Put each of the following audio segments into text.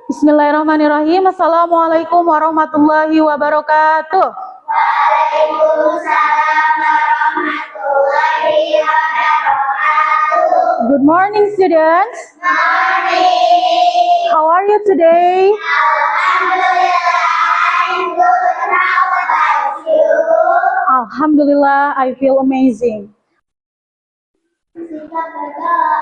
Bismillahirrahmanirrahim. Assalamualaikum warahmatullahi wabarakatuh. Waalaikumsalam warahmatullahi wabarakatuh. Good morning, students. Morning. How are you today? Alhamdulillah, I'm good. How about you? Alhamdulillah, I feel amazing. Kita berdoa,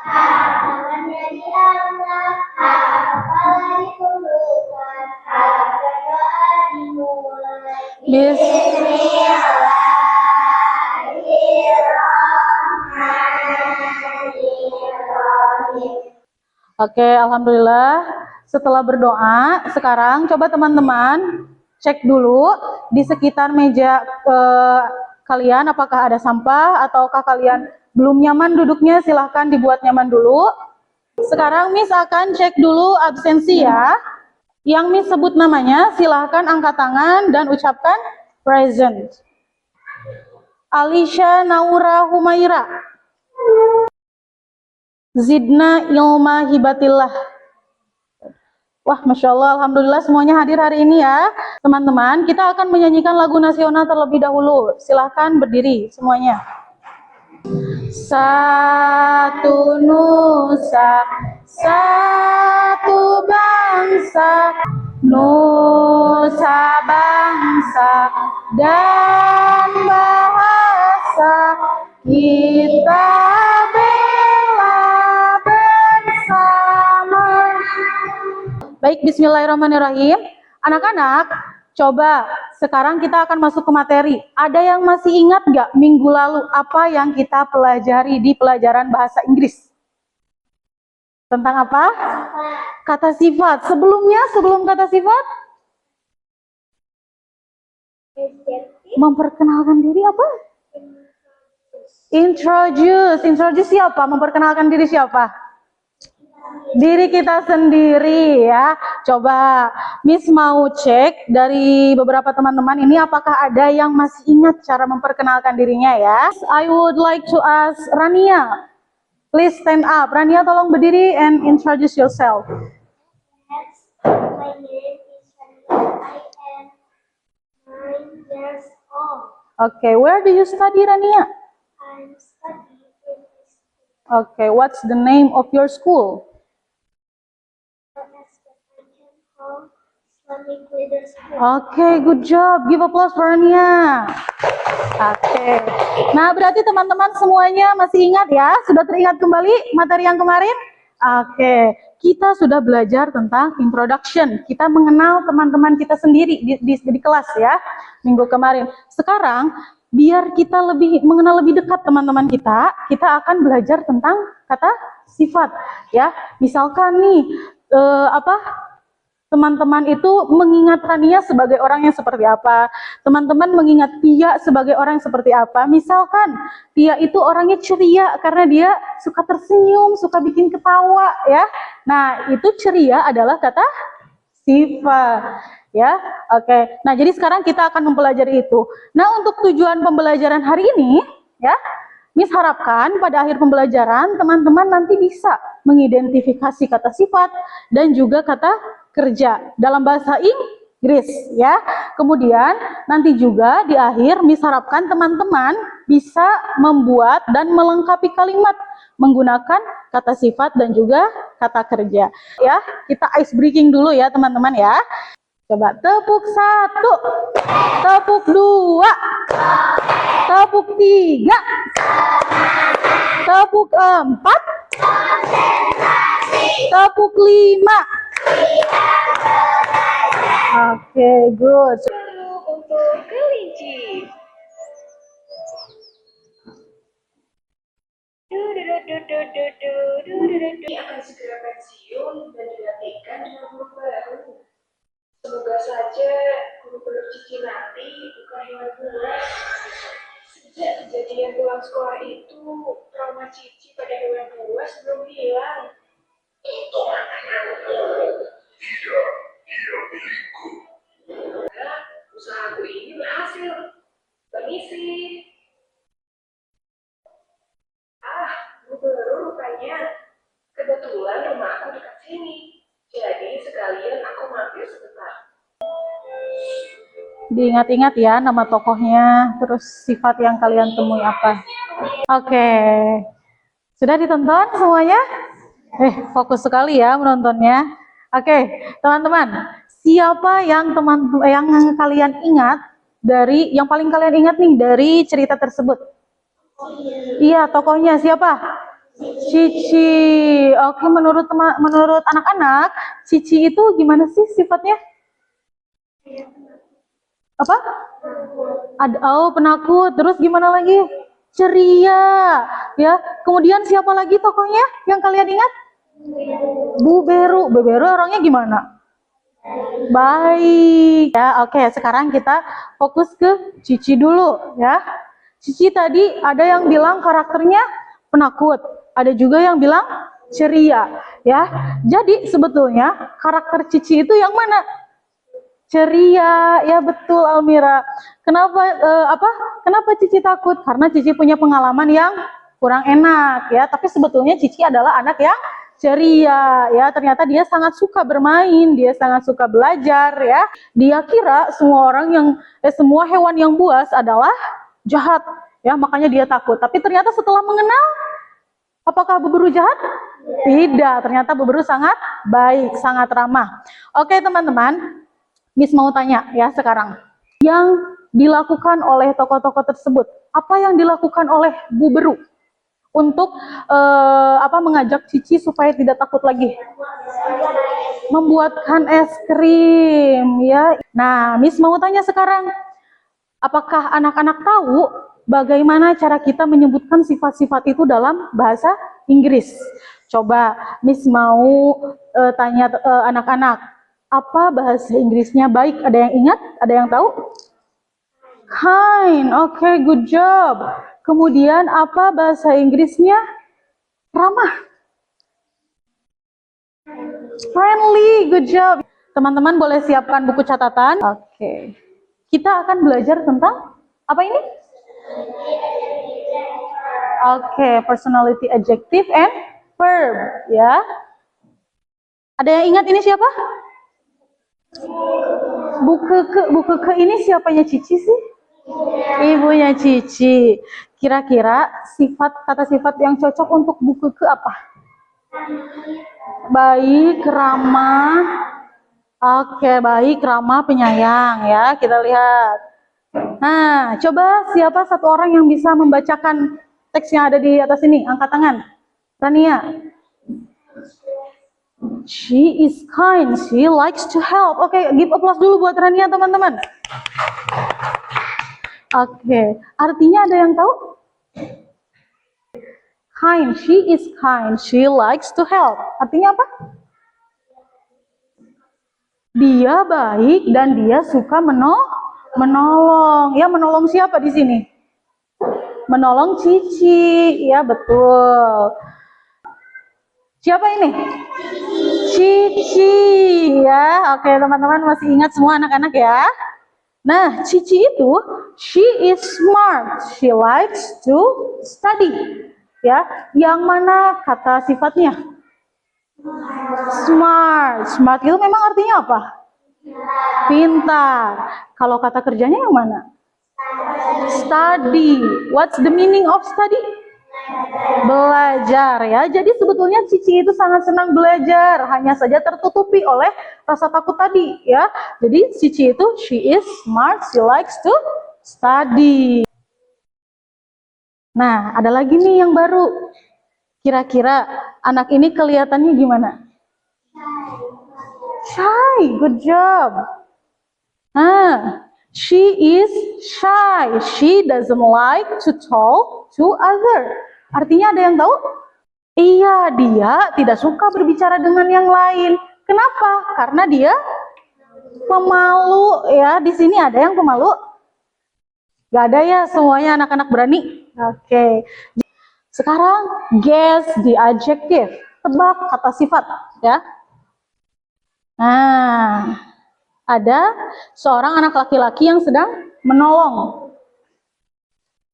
harapan dari Allah, harapan dikumpulkan, harapan doa dimulai. Bismillahirrahmanirrahim. Oke, alhamdulillah. Setelah berdoa, sekarang coba teman-teman cek dulu di sekitar meja kalian apakah ada sampah ataukah kalian belum nyaman duduknya, silahkan dibuat nyaman dulu. Sekarang Miss akan cek dulu absensi ya. Yang Miss sebut namanya silahkan angkat tangan dan ucapkan present. Alisha Naura Humaira, Zidna Ilma Hibatillah. Wah, Masya Allah, Alhamdulillah semuanya hadir hari ini ya. Teman-teman, kita akan menyanyikan lagu nasional terlebih dahulu. Silahkan berdiri semuanya. Satu nusa, satu bangsa, nusa bangsa dan bahasa kita bela bersama. Baik, bismillahirrahmanirrahim. Anak-anak, coba sekarang kita akan masuk ke materi. Ada yang masih ingat nggak minggu lalu apa yang kita pelajari di pelajaran bahasa Inggris? Tentang apa? Kata sifat. Sebelum kata sifat? Memperkenalkan diri apa? Introduce. Introduce siapa? Memperkenalkan diri siapa? Diri kita sendiri ya. Coba Miss mau cek dari beberapa teman-teman ini apakah ada yang masih ingat cara memperkenalkan dirinya ya. I would like to ask Rania. Please stand up. Rania tolong berdiri and introduce yourself. My name is Rania. I am 9 years old. Okay, where do you study, Rania? I'm studying in Okay, what's the name of your school? Islamic Leader School. Okay, good job. Give applause for Rania. Oke. Nah, berarti teman-teman semuanya masih ingat ya? Sudah teringat kembali materi yang kemarin? Oke. Kita sudah belajar tentang introduction. Kita mengenal teman-teman kita sendiri di kelas ya, minggu kemarin. Sekarang, biar kita mengenal lebih dekat teman-teman kita akan belajar tentang kata sifat ya. Misalkan nih, teman-teman itu mengingat Rania sebagai orang yang seperti apa? Teman-teman mengingat Tia sebagai orang yang seperti apa? Misalkan Tia itu orangnya ceria karena dia suka tersenyum, suka bikin ketawa ya. Nah, itu ceria adalah kata sifat ya. Oke. Nah, jadi sekarang kita akan mempelajari itu. Nah, untuk tujuan pembelajaran hari ini ya, Miss harapkan pada akhir pembelajaran teman-teman nanti bisa mengidentifikasi kata sifat dan juga kata kerja dalam bahasa Inggris ya. Kemudian nanti juga di akhir Miss harapkan teman-teman bisa membuat dan melengkapi kalimat menggunakan kata sifat dan juga kata kerja ya. Kita ice breaking dulu ya teman-teman ya. Coba tepuk 1, tepuk 2, tepuk 3, tepuk 4, tepuk 5. Oke, good. Untuk kelinci. Ini akan segera pensiun dan digantikan dengan guru baru. Semoga saja guru baru Cici nanti bukan hewan buas. Sejak kejadian pulang sekolah itu, trauma Cici pada hewan buas belum hilang. Itu tidak, dia milikku. Nah, usahaku ini berhasil. Permisi. Guru baru rupanya. Kebetulan rumahku dekat sini. Jadi Diingat-ingat ya nama tokohnya, terus sifat yang kalian temui apa. Oke. Sudah ditonton semuanya? Fokus sekali ya menontonnya. Oke, teman-teman, siapa yang kalian ingat dari yang paling kalian ingat nih dari cerita tersebut? Iya, tokohnya siapa? Cici. Oke, menurut anak-anak, Cici itu gimana sih sifatnya? Apa? Penakut. Terus gimana lagi? Ceria. Ya. Kemudian siapa lagi tokohnya yang kalian ingat? Bu Beru. Bu Beru orangnya gimana? Baik. Ya, oke. Sekarang kita fokus ke Cici dulu, ya. Cici tadi ada yang bilang karakternya penakut, ada juga yang bilang ceria, ya. Jadi sebetulnya karakter Cici itu yang mana? Ceria, ya betul Almira. Kenapa Kenapa Cici takut? Karena Cici punya pengalaman yang kurang enak, ya. Tapi sebetulnya Cici adalah anak yang ceria, ya. Ternyata dia sangat suka bermain, dia sangat suka belajar, ya. Dia kira semua hewan yang buas adalah jahat, ya. Makanya dia takut. Tapi ternyata setelah mengenal, apakah berburu jahat? Tidak. Ternyata berburu sangat baik, sangat ramah. Oke, teman-teman. Miss mau tanya ya sekarang, yang dilakukan oleh tokoh-tokoh tersebut, apa yang dilakukan oleh Bu Beru untuk mengajak Cici supaya tidak takut lagi? Membuatkan es krim, ya. Nah, Miss mau tanya sekarang, apakah anak-anak tahu bagaimana cara kita menyebutkan sifat-sifat itu dalam bahasa Inggris? Coba Miss mau tanya anak-anak, apa bahasa Inggrisnya baik? Ada yang ingat? Ada yang tahu? Kind. Oke, good job. Kemudian apa bahasa Inggrisnya ramah? Friendly. Good job. Teman-teman boleh siapkan buku catatan. Oke. Kita akan belajar tentang apa ini? Oke, personality, adjective, and verb, ya. Ada yang ingat ini siapa? Bu Keke ini siapanya Cici sih? Ibunya Cici. Kira-kira kata sifat yang cocok untuk Bu Keke apa? Baik, ramah. Oke, baik, ramah, penyayang, ya. Kita lihat. Nah, coba siapa satu orang yang bisa membacakan teks yang ada di atas ini? Angkat tangan. Rania. She is kind, she likes to help. Oke, give applause dulu buat Rania, teman-teman. Oke, artinya ada yang tahu? Kind, she is kind, she likes to help. Artinya apa? Dia baik dan dia suka menolong. Ya, menolong siapa di sini? Menolong Cici, ya betul. Siapa ini? Cici, ya. Oke, teman-teman masih ingat semua anak-anak ya? Nah, Cici itu, she is smart. She likes to study. Ya, yang mana kata sifatnya? Smart. Smart itu memang artinya apa? Pintar. Kalau kata kerjanya yang mana? Study. What's the meaning of study? Belajar, ya. Jadi sebetulnya Cici itu sangat senang belajar, hanya saja tertutupi oleh rasa takut tadi, ya. Jadi Cici itu she is smart, she likes to study. Nah, ada lagi nih yang baru. Kira-kira anak ini kelihatannya gimana? Shy, good job. She is shy. She doesn't like to talk to others. Artinya ada yang tahu? Iya, dia tidak suka berbicara dengan yang lain. Kenapa? Karena dia pemalu, ya. Di sini ada yang pemalu? Gak ada ya, semuanya anak-anak berani. Oke. Sekarang guess the adjective. Tebak kata sifat, ya. Nah, ada seorang anak laki-laki yang sedang menolong.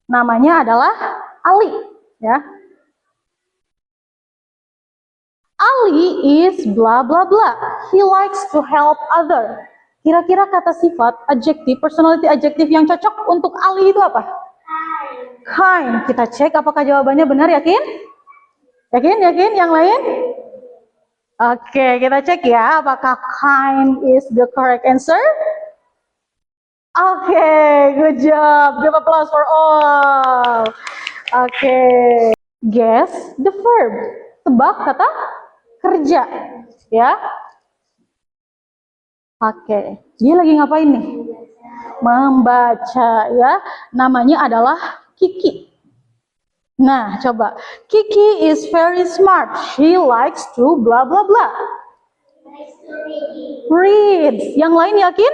Namanya adalah Ali, ya. Ali is blah blah blah. He likes to help other. Kira-kira kata sifat, adjektif, personality adjektif yang cocok untuk Ali itu apa? Kind. Kita cek apakah jawabannya benar, yakin? Yakin? Yakin? Yang lain? Oke, kita cek ya apakah kind is the correct answer. Oke, good job. Give applause for all. Oke. Guess the verb. Tebak kata kerja. Ya. Oke. Dia lagi ngapain nih? Membaca ya. Namanya adalah Kiki. Nah, coba. Kiki is very smart. She likes to blah blah blah. Read. Yang lain yakin?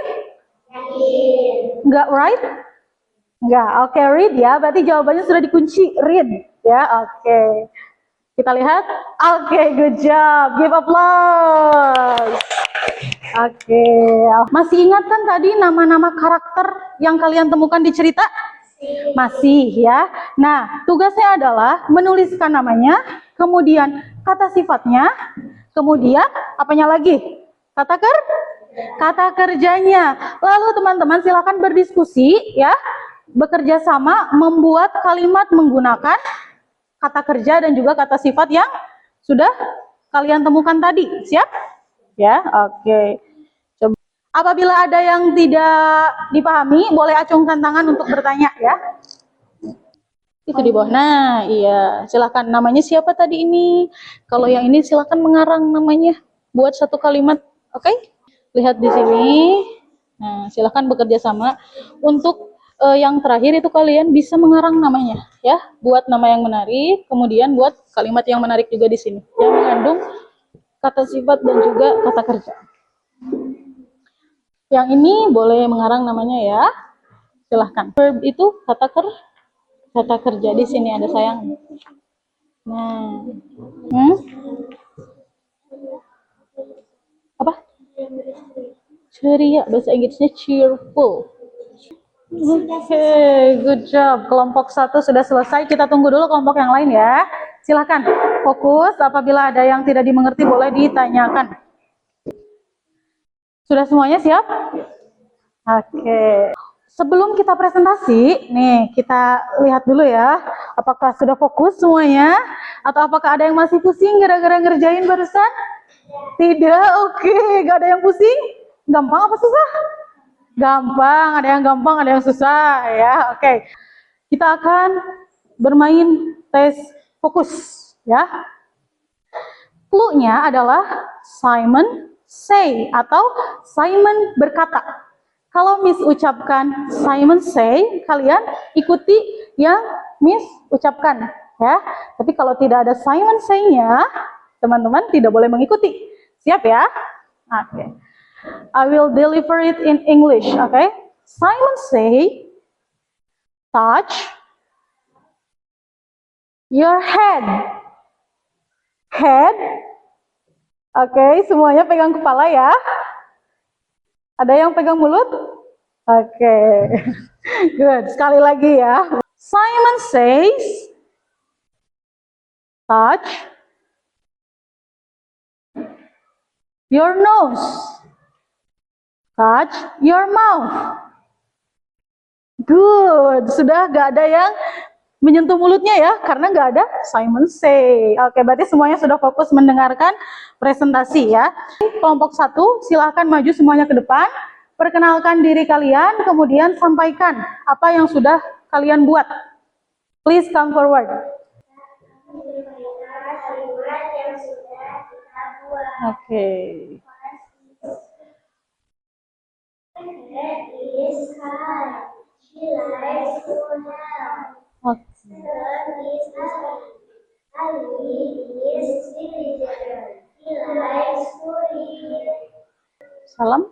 Enggak, right? Enggak. Oke, read ya. Berarti jawabannya sudah dikunci. Read ya. Oke. Kita lihat. Oke, good job. Give applause. Oke. Masih ingat kan tadi nama-nama karakter yang kalian temukan di cerita? Masih ya. Nah, tugasnya adalah menuliskan namanya, kemudian kata sifatnya, kemudian apanya lagi? Kata kerjanya. Lalu teman-teman silakan berdiskusi ya, bekerja sama membuat kalimat menggunakan kata kerja dan juga kata sifat yang sudah kalian temukan tadi. Siap? Ya, oke. Coba. Apabila ada yang tidak dipahami, boleh acungkan tangan untuk bertanya ya. Itu di bawah. Nah, iya. Silakan. Namanya siapa tadi ini? Kalau yang ini silakan mengarang namanya. Buat satu kalimat. Oke? Lihat di sini. Nah, silakan bekerja sama. Untuk yang terakhir itu kalian bisa mengarang namanya ya. Buat nama yang menarik, kemudian buat kalimat yang menarik juga di sini. Yang mengandung kata sifat dan juga kata kerja. Yang ini boleh mengarang namanya ya. Silahkan. Verb itu kata kerja di sini ada sayang. Nah, apa? Ceria. Bahasa Inggrisnya cheerful. Oke, good job. Kelompok 1 sudah selesai. Kita tunggu dulu kelompok yang lain ya. Silahkan fokus. Apabila ada yang tidak dimengerti boleh ditanyakan. Sudah semuanya siap? Oke. Sebelum kita presentasi, nih kita lihat dulu ya. Apakah sudah fokus semuanya? Atau apakah ada yang masih pusing gara-gara ngerjain barusan? Tidak, oke. Gak ada yang pusing? Gampang apa susah? Gampang, ada yang gampang, ada yang susah ya. Oke. Kita akan bermain tes fokus ya. Clue-nya adalah Simon say atau Simon berkata. Kalau Miss ucapkan Simon say, kalian ikuti yang Miss ucapkan ya. Tapi kalau tidak ada Simon say-nya, teman-teman tidak boleh mengikuti. Siap ya? Oke. I will deliver it in English, okay? Simon say, touch your head. Head. Oke, semuanya pegang kepala ya. Ada yang pegang mulut? Oke. Good. Sekali lagi ya. Simon says, touch your nose. Touch your mouth. Good. Sudah gak ada yang menyentuh mulutnya ya, karena nggak ada Simon say. Oke, berarti semuanya sudah fokus mendengarkan presentasi ya. Kelompok 1, silahkan maju semuanya ke depan. Perkenalkan diri kalian, kemudian sampaikan apa yang sudah kalian buat. Please come forward. Oke. Salam.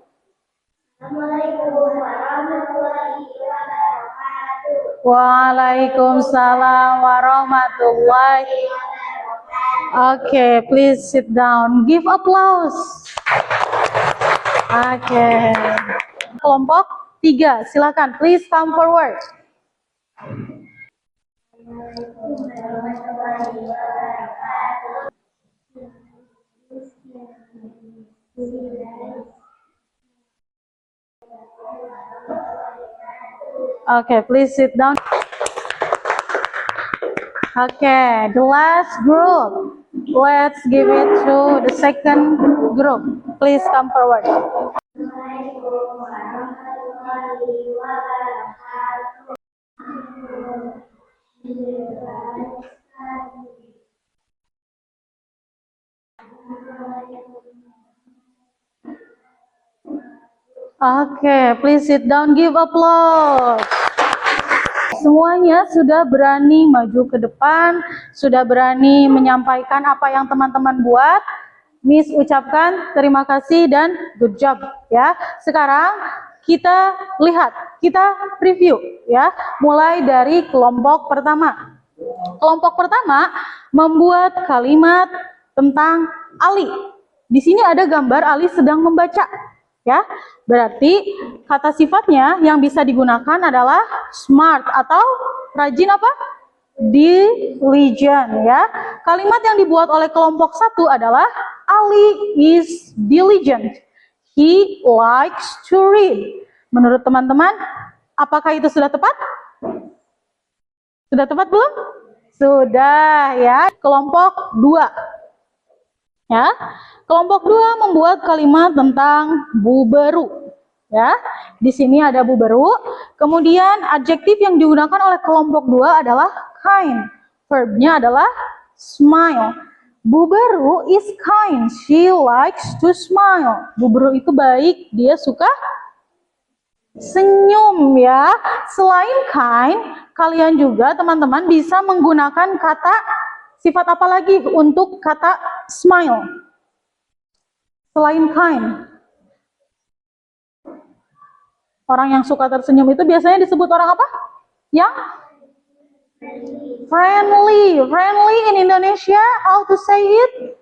Waalaikumsalam warahmatullahi wabarakatuh. Oke, please sit down. Give applause. Oke. Kelompok 3, silakan. Please come forward. Okay, please sit down. Okay, the last group. Let's give it to the second group. Please come forward. Assalamualaikum warahmatullahi wabarakatuh. Okay, please sit down. Give applause. Semuanya sudah berani maju ke depan, sudah berani menyampaikan apa yang teman-teman buat. Miss ucapkan terima kasih dan good job ya. Sekarang kita lihat, kita review ya. Mulai dari kelompok pertama. Kelompok pertama membuat kalimat tentang Ali. Di sini ada gambar Ali sedang membaca. Ya, berarti kata sifatnya yang bisa digunakan adalah smart atau rajin apa? Diligent ya. Kalimat yang dibuat oleh kelompok satu adalah Ali is diligent. He likes to read. Menurut teman-teman, apakah itu sudah tepat? Sudah tepat belum? Sudah ya. Kelompok 2. Ya, kelompok 2 membuat kalimat tentang buberu. Ya, di sini ada buberu. Kemudian adjektif yang digunakan oleh kelompok 2 adalah kind. Verbnya adalah smile. Buberu is kind. She likes to smile. Buberu itu baik, dia suka senyum ya. Selain kind, kalian juga teman-teman bisa menggunakan kata sifat apa lagi untuk kata smile? Selain kind. Orang yang suka tersenyum itu biasanya disebut orang apa? Yang friendly. Friendly in Indonesia, how to say it?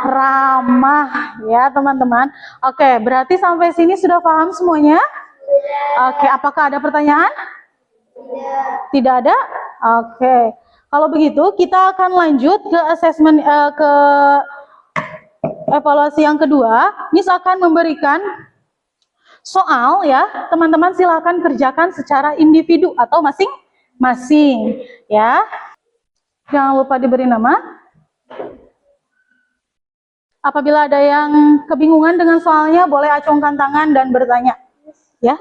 Ramah ya teman-teman. Oke, berarti sampai sini sudah paham semuanya? Oke, apakah ada pertanyaan? Tidak ada? Oke. Kalau begitu, kita akan lanjut ke assessment, ke evaluasi yang kedua. Miss akan memberikan soal ya, teman-teman silakan kerjakan secara individu atau masing-masing ya. Jangan lupa diberi nama. Apabila ada yang kebingungan dengan soalnya, boleh acungkan tangan dan bertanya ya.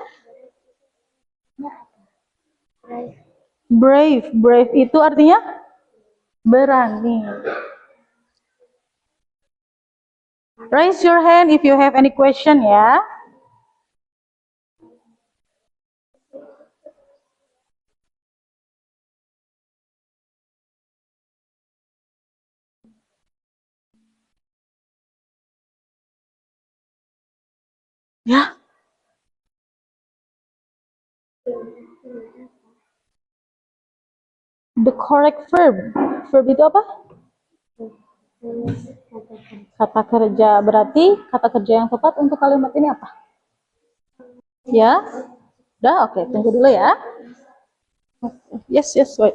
Brave, brave itu artinya berani. Raise your hand if you have any question ya. Ya. The correct verb. Verb itu apa? Kata kerja. Berarti kata kerja yang tepat untuk kalimat ini apa? Ya? Udah, oke. Tunggu dulu ya. Yes, wait.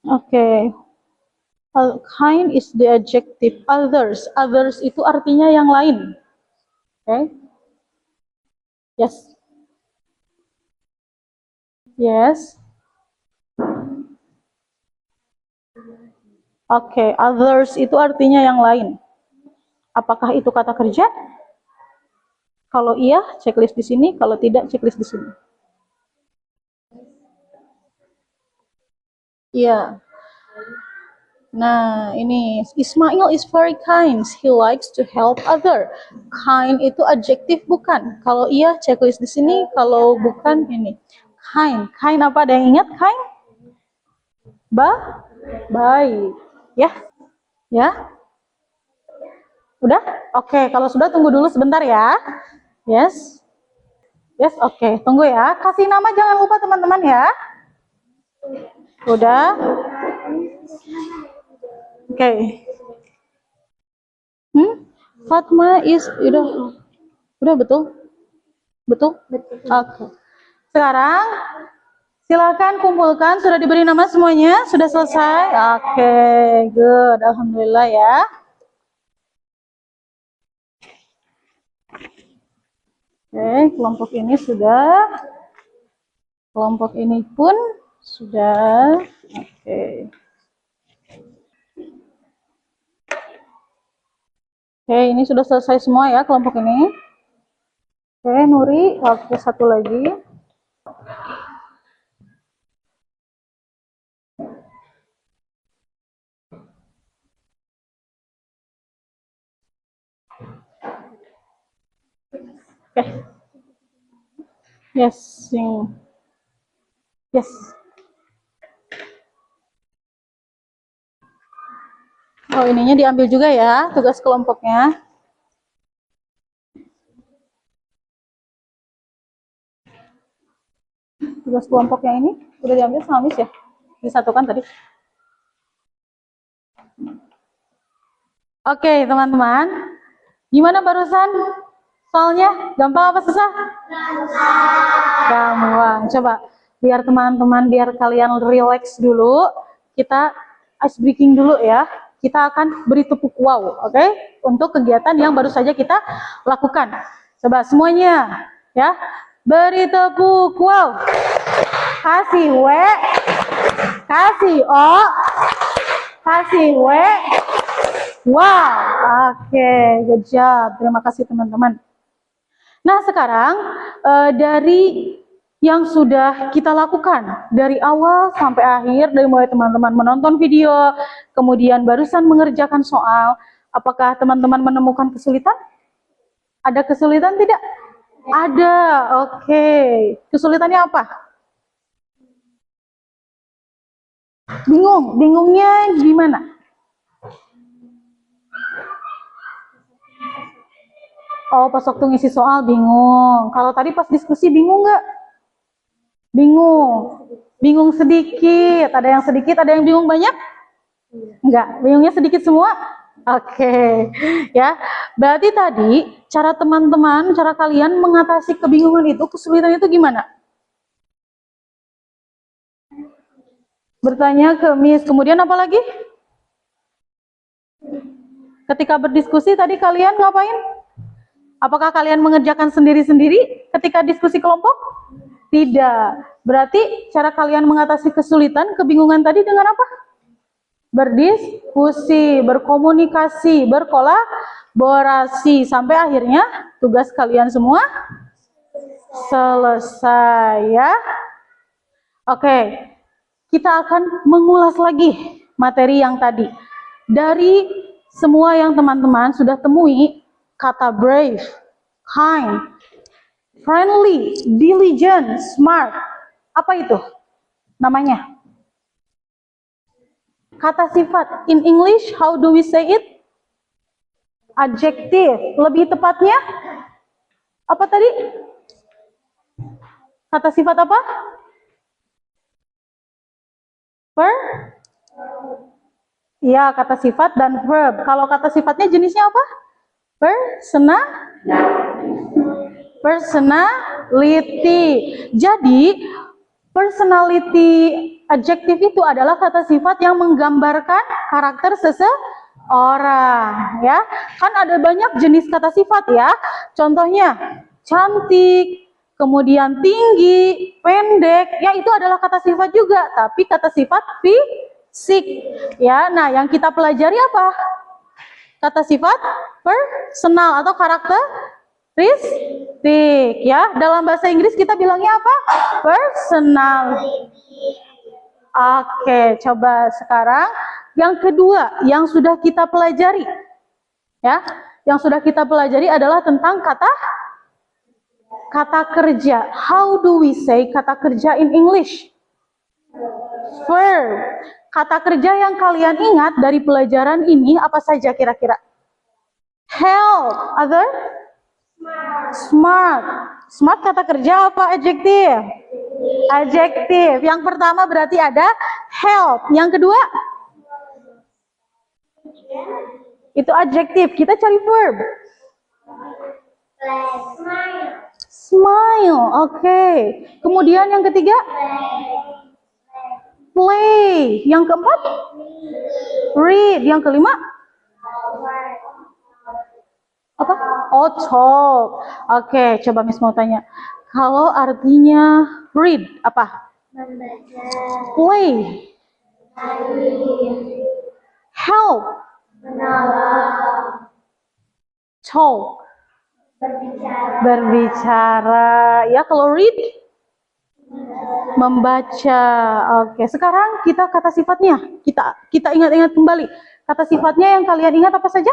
Oke. Kind is the adjective. Others. Others itu artinya yang lain. Oke. Yes. Yes. Oke, others itu artinya yang lain. Apakah itu kata kerja? Kalau iya, checklist di sini. Kalau tidak, checklist di sini. Iya. Nah, ini Ismail is very kind. He likes to help other. Kind itu adjektif bukan? Kalau iya, checklist di sini. Kalau bukan, ini. Kind. Kind apa? Ada yang ingat? Kind? Baik. Ya? Ya? Udah? Oke, kalau sudah tunggu dulu sebentar ya. Yes? Yes, oke. Tunggu ya. Kasih nama jangan lupa teman-teman ya. Udah? Oke. Fatma is udah betul? Betul? Oke. Sekarang silakan kumpulkan, sudah diberi nama semuanya? Sudah selesai? Oke, good. Alhamdulillah ya. Oke, kelompok ini sudah. Kelompok ini pun sudah. Oke. Oke, ini sudah selesai semua ya kelompok ini. Oke, Nuri, oke, satu lagi. Oke. Yes, yes. Oh, ininya diambil juga ya, tugas kelompoknya. Tugas kelompoknya ini udah diambil sama Miss ya? Disatukan tadi. Oke, teman-teman. Gimana barusan? Soalnya gampang apa susah? Gampang. Coba biar teman-teman, biar kalian relax dulu. Kita ice breaking dulu ya. Kita akan beri tepuk wow, oke? Untuk kegiatan yang baru saja kita lakukan. Coba semuanya ya. Beri tepuk wow. Kasih W, kasih O, kasih W. Wow, oke, good job. Terima kasih teman-teman. Nah sekarang dari yang sudah kita lakukan dari awal sampai akhir, dari mulai teman-teman menonton video, kemudian barusan mengerjakan soal, apakah teman-teman menemukan kesulitan? Ada kesulitan tidak? Ada, oke. Kesulitannya apa? Bingung, bingungnya gimana? Oh, pas waktu ngisi soal bingung. Kalau tadi pas diskusi bingung nggak? Bingung. Bingung sedikit. Ada yang sedikit, ada yang bingung banyak? Enggak. Bingungnya sedikit semua? Oke. Ya. Berarti tadi cara teman-teman, cara kalian mengatasi kebingungan itu, kesulitan itu gimana? Bertanya ke Miss. Kemudian apa lagi? Ketika berdiskusi tadi kalian ngapain? Apakah kalian mengerjakan sendiri-sendiri ketika diskusi kelompok? Tidak. Berarti cara kalian mengatasi kesulitan, kebingungan tadi dengan apa? Berdiskusi, berkomunikasi, berkolaborasi. Sampai akhirnya tugas kalian semua selesai ya. Oke, kita akan mengulas lagi materi yang tadi. Dari semua yang teman-teman sudah temui, kata brave, kind, friendly, diligent, smart. Apa itu namanya? Kata sifat. In English, how do we say it? Adjective. Lebih tepatnya, apa tadi? Kata sifat apa? Ya, kata sifat dan verb. Kalau kata sifatnya jenisnya apa? Personality. Jadi, personality adjective itu adalah kata sifat yang menggambarkan karakter seseorang, ya. Kan ada banyak jenis kata sifat ya. Contohnya, cantik, kemudian tinggi, pendek, ya itu adalah kata sifat juga, tapi kata sifat fisik, ya. Nah, yang kita pelajari apa? Kata sifat personal atau karakteristik, ya. Dalam bahasa Inggris kita bilangnya apa? Personal. Oke, coba sekarang yang kedua yang sudah kita pelajari, ya. Yang sudah kita pelajari adalah tentang kata kerja. How do we say kata kerja in English? Verb. Kata kerja yang kalian ingat dari pelajaran ini apa saja kira-kira? Help. Other? Smart. Smart kata kerja apa adjektif? Adjektif. Yang pertama berarti ada help. Yang kedua? Itu adjektif. Kita cari verb. Smile. Oke. Kemudian yang ketiga? Play. Yang keempat? Read. Yang kelima? Apa? Oh, talk. Oke, coba Miss mau tanya. Kalau artinya read, apa? membaca, Play, main, help, menolong, talk, berbicara, berbicara. Ya, kalau read, membaca. Oke, sekarang kita kata sifatnya. Kita ingat-ingat kembali. Kata sifatnya yang kalian ingat apa saja?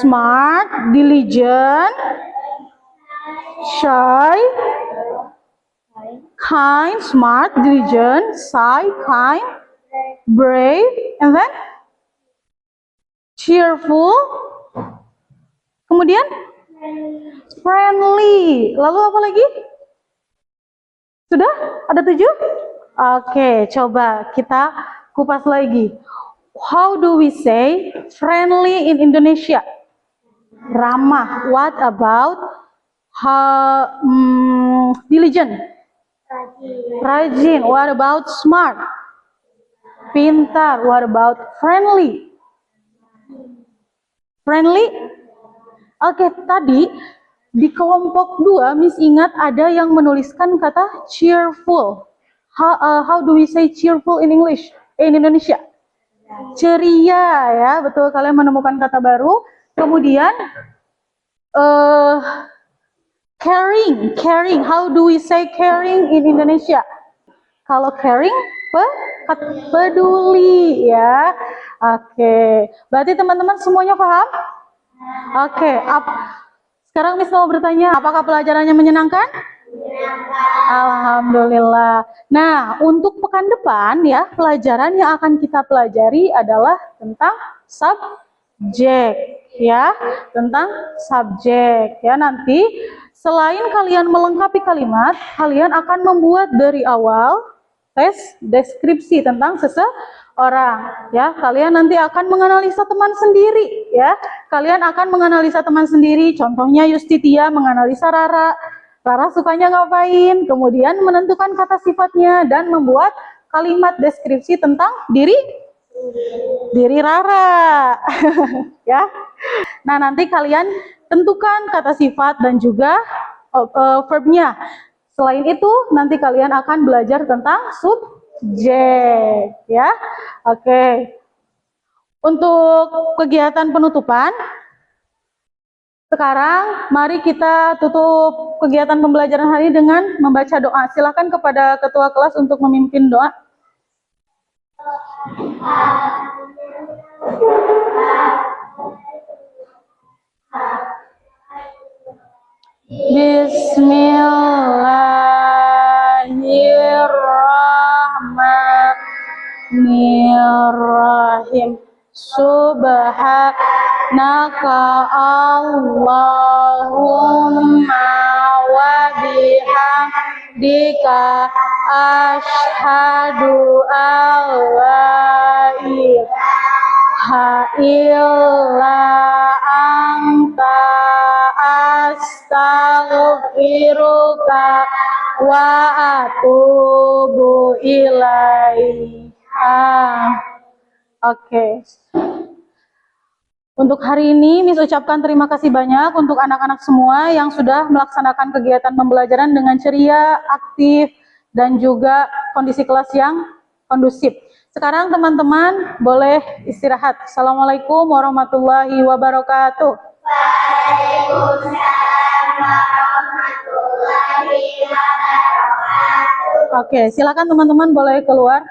Smart, diligent, shy, kind, smart, diligent, shy, kind, brave, and then cheerful. Kemudian friendly. Lalu apa lagi? Sudah? Ada 7? Oke, coba kita kupas lagi. How do we say friendly in Indonesia? Ramah. What about diligent? Rajin. What about smart? Pintar. What about friendly? Friendly? Oke, tadi di kelompok 2, Miss ingat ada yang menuliskan kata cheerful. How do we say cheerful in English? In Indonesia? Ceria, ya, betul. Kalian menemukan kata baru. Kemudian caring. How do we say caring in Indonesia? Kalau caring, peduli, ya. Oke, berarti teman-teman semuanya paham? Oke, sekarang Miss mau bertanya, apakah pelajarannya menyenangkan? Alhamdulillah. Nah, untuk pekan depan ya, pelajaran yang akan kita pelajari adalah tentang subjek ya, tentang subjek ya. Nanti selain kalian melengkapi kalimat, kalian akan membuat dari awal tes deskripsi tentang seseorang ya. Kalian nanti akan menganalisa teman sendiri ya. Kalian akan menganalisa teman sendiri. Contohnya Yustitia menganalisa Rara. Rara sukanya ngapain, kemudian menentukan kata sifatnya dan membuat kalimat deskripsi tentang diri Rara. Ya. Nah, nanti kalian tentukan kata sifat dan juga verbnya. Selain itu, nanti kalian akan belajar tentang subjek, ya. Oke. Untuk kegiatan penutupan, sekarang mari kita tutup kegiatan pembelajaran hari ini dengan membaca doa. Silakan kepada ketua kelas untuk memimpin doa. Bismillahirrahmanirrahim. Subhanaka Allahumma wa bihamdika asyhadu an la ilaha illa anta astaghfiruka wa atubu ilaiha. Oke. Untuk hari ini, Miss ucapkan terima kasih banyak untuk anak-anak semua yang sudah melaksanakan kegiatan pembelajaran dengan ceria, aktif, dan juga kondisi kelas yang kondusif. Sekarang teman-teman boleh istirahat. Assalamualaikum warahmatullahi wabarakatuh. Waalaikumsalam warahmatullahi wabarakatuh. Oke, silakan teman-teman boleh keluar.